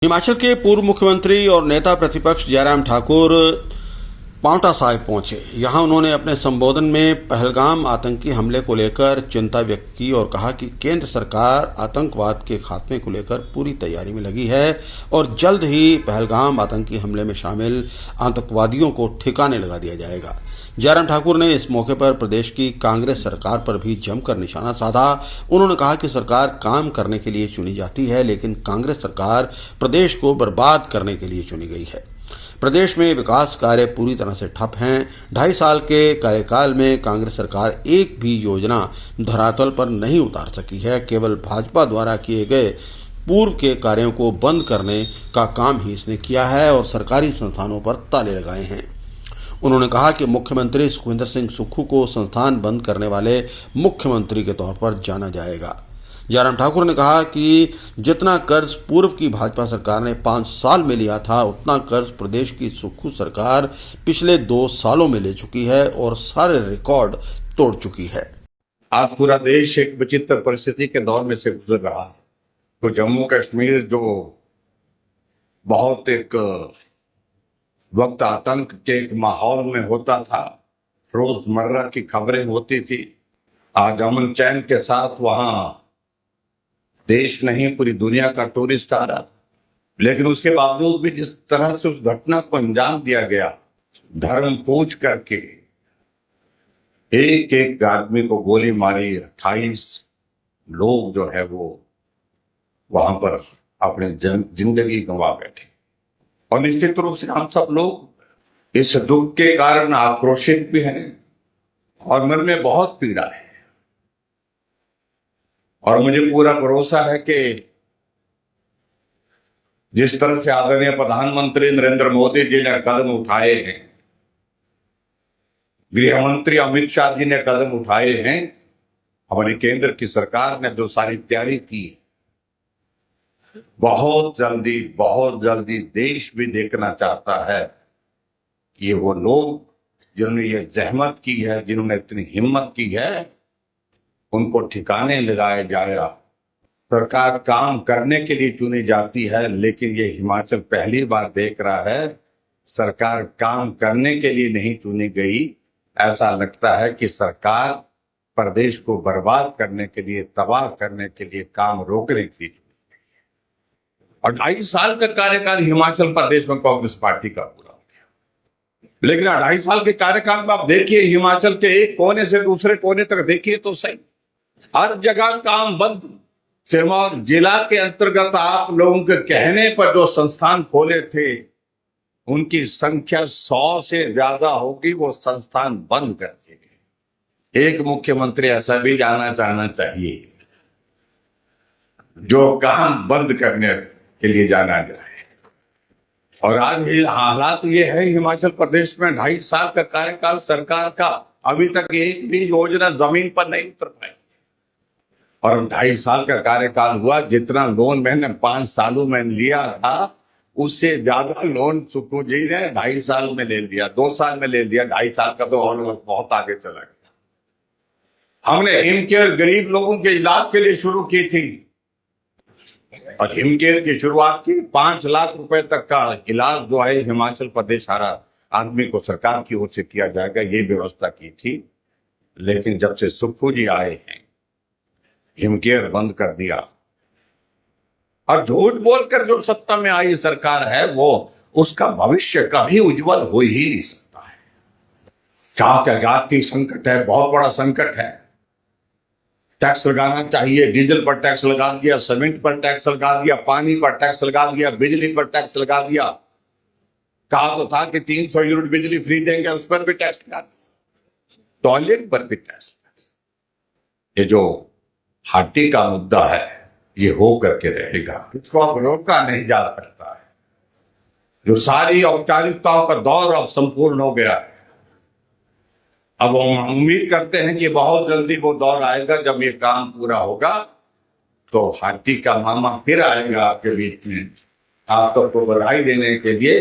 हिमाचल के पूर्व मुख्यमंत्री और नेता प्रतिपक्ष जयराम ठाकुर पांवटा साहिब पहुंचे। यहां उन्होंने अपने संबोधन में पहलगाम आतंकी हमले को लेकर चिंता व्यक्त की और कहा कि केंद्र सरकार आतंकवाद के खात्मे को लेकर पूरी तैयारी में लगी है और जल्द ही पहलगाम आतंकी हमले में शामिल आतंकवादियों को ठिकाने लगा दिया जाएगा। जयराम ठाकुर ने इस मौके पर प्रदेश की कांग्रेस सरकार पर भी जमकर निशाना साधा। उन्होंने कहा कि सरकार काम करने के लिए चुनी जाती है, लेकिन कांग्रेस सरकार प्रदेश को बर्बाद करने के लिए चुनी गई है। प्रदेश में विकास कार्य पूरी तरह से ठप हैं। 2.5 साल के कार्यकाल में कांग्रेस सरकार एक भी योजना धरातल पर नहीं उतार सकी है। केवल भाजपा द्वारा किए गए पूर्व के कार्यों को बंद करने का काम ही इसने किया है और सरकारी संस्थानों पर ताले लगाए हैं। उन्होंने कहा कि मुख्यमंत्री सुखविंदर सिंह सुक्खू को संस्थान बंद करने वाले मुख्यमंत्री के तौर पर जाना जाएगा। जयराम ठाकुर ने कहा कि जितना कर्ज पूर्व की भाजपा सरकार ने 5 साल में लिया था, उतना कर्ज प्रदेश की सुक्खू सरकार पिछले 2 सालों में ले चुकी है और सारे रिकॉर्ड तोड़ चुकी है। आज पूरा देश एक विचित्र परिस्थिति के दौर में से गुजर रहा है। तो जम्मू कश्मीर जो बहुत एक वक्त आतंक के एक माहौल में होता था, रोजमर्रा की खबरें होती थी, आज अमन चैन के साथ वहां देश नहीं पूरी दुनिया का टूरिस्ट आ रहा था। लेकिन उसके बावजूद भी जिस तरह से उस घटना को अंजाम दिया गया, धर्म पूछ करके एक एक आदमी को गोली मारी, 28 लोग जो है वो वहां पर अपने जिंदगी गंवा बैठे। और निश्चित रूप से हम सब लोग इस दुख के कारण आक्रोशित भी हैं और मन में बहुत पीड़ा है। और मुझे पूरा भरोसा है कि जिस तरह से आदरणीय प्रधानमंत्री नरेंद्र मोदी जी ने कदम उठाए हैं, गृह मंत्री अमित शाह जी ने कदम उठाए हैं, हमारी केंद्र की सरकार ने जो सारी तैयारी की, बहुत जल्दी देश भी देखना चाहता है कि ये वो लोग जिन्होंने ये जहमत की है, जिन्होंने इतनी हिम्मत की है, उनको ठिकाने लगाया जाएगा। सरकार काम करने के लिए चुनी जाती है, लेकिन ये हिमाचल पहली बार देख रहा है सरकार काम करने के लिए नहीं चुनी गई। ऐसा लगता है कि सरकार प्रदेश को बर्बाद करने के लिए, तबाह करने के लिए, काम रोकने के लिए चुनी गई। और 2.5 साल का कार्यकाल हिमाचल प्रदेश में कांग्रेस पार्टी का पूरा हो गया। लेकिन 2.5 साल के कार्यकाल में आप देखिए, हिमाचल के एक कोने से दूसरे कोने तक देखिए तो सही, हर जगह काम बंद। सिरमौर जिला के अंतर्गत आप लोगों के कहने पर जो संस्थान खोले थे, उनकी संख्या 100 से ज्यादा होगी, वो संस्थान बंद कर दिए गए। एक मुख्यमंत्री ऐसा भी जाना चाहिए जो काम बंद करने के लिए जाना जाए। और आज ये हालात ये है हिमाचल प्रदेश में, 2.5 साल का कार्यकाल सरकार का, अभी तक एक भी योजना जमीन पर नहीं उतर पाई। और 2.5 साल का कार्यकाल हुआ, जितना लोन मैंने 5 सालों में लिया था, उससे ज्यादा लोन सुक्खू जी ने 2.5 साल में ले लिया, 2 साल में ले लिया। 2.5 साल का तो और बहुत आगे चला गया। हमने हिमकेयर गरीब लोगों के इलाज के लिए शुरू की थी और हिमकेयर की शुरुआत की। 5 लाख रुपए तक का इलाज जो है हिमाचल प्रदेश हर आदमी को सरकार की ओर से किया जाएगा, ये व्यवस्था की थी। लेकिन जब से सुक्खू जी आए हैं, हिमकेयर बंद कर दिया। और झूठ बोलकर जो सत्ता में आई सरकार है, वो उसका भविष्य कभी उज्जवल हो ही नहीं सकता है। क्या जाति संकट है, बहुत बड़ा संकट है। टैक्स लगाना चाहिए, डीजल पर टैक्स लगा दिया, सीमेंट पर टैक्स लगा दिया, पानी पर टैक्स लगा दिया, बिजली पर टैक्स लगा दिया। कहा तो था कि 300 यूनिट बिजली फ्री देंगे, उस पर भी टैक्स लगा दिया, टॉयलेट पर भी टैक्स। ये जो हाटी का मुद्दा है, ये हो करके रहेगा, इसको अब रोका नहीं जा सकता है। जो सारी औपचारिकताओं का दौर अब संपूर्ण हो गया है। अब हम उम्मीद करते हैं कि बहुत जल्दी वो दौर आएगा जब ये काम पूरा होगा, तो हाटी का मामा फिर आएगा आपके बीच में, आप सबको बधाई देने के लिए